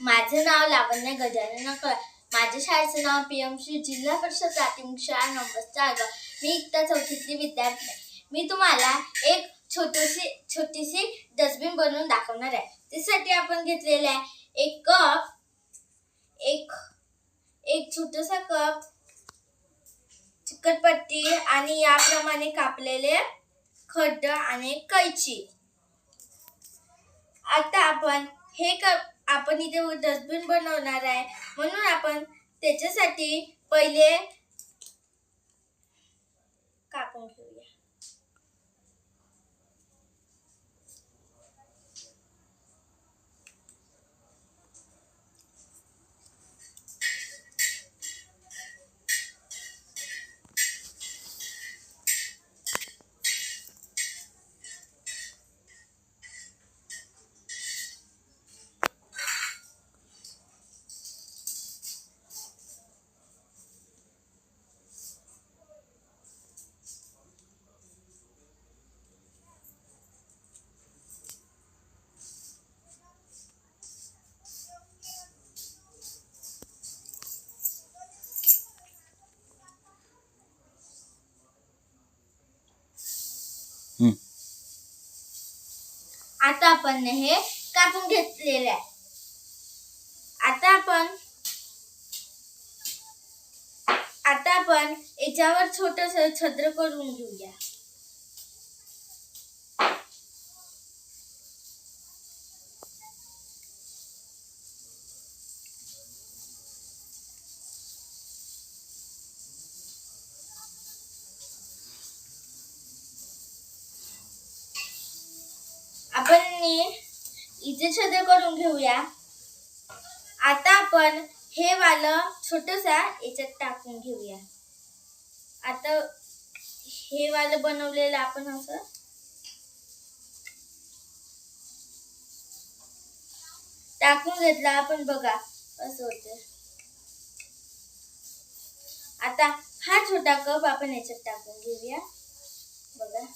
माझे नाव लावण्य गजानन कळा. माझ्या शाळेचे नाव पीएमसी जिल्हा परिषद प्राथमिक शाळा नंबर 4. मी इयत्ता 4थीतली विद्यार्थी आहे. मी तुम्हाला एक छोटीशी डस्टबिन बनवून दाखवणार आहे. त्यासाठी आपण घेतलेला आहे एक कप, एक छोटासा कप, चिकटपट्टी आणि याप्रमाणे कापलेले खड्ड आणि कैची. आता आपण इथे डस्टबिन बनवणार आहे, म्हणून आपण त्याच्यासाठी पहिले कापून घेऊया. आता आपण हे कापून घेतलेले आहे. आता आपण याच्यावर छोटंसं छद्र करून घेऊया. आपण इथे छद्र करून घेऊया. आता आपण हे वालं छोटसा याच्यात टाकून घेऊया. आता हे वालं बनवलेलं आपण असं टाकून घेतलं आपण, बघा असं होतं. आता हा छोटा कप आपण याच्यात टाकून घेऊया, बघा.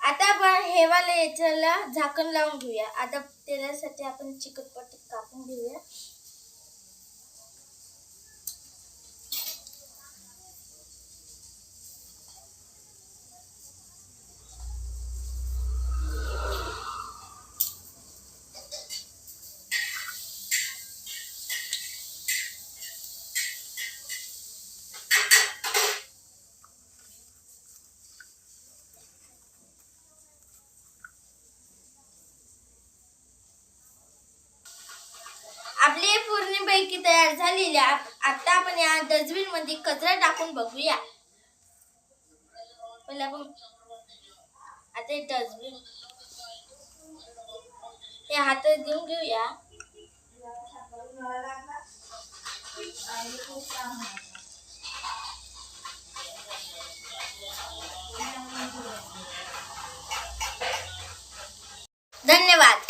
आता आपण हे वाले याच्याला झाकण लावून घेऊया. आता त्यासाठी आपण चिकटपट्टी कापून घेऊया. आपली पूर्णपैकी तयार झालेली. आता आपण या डस्टबिन मध्ये कचरा टाकून बघूया. पहिला आपण आता डस्टबिन हे हातात घेऊन घेऊया. धन्यवाद.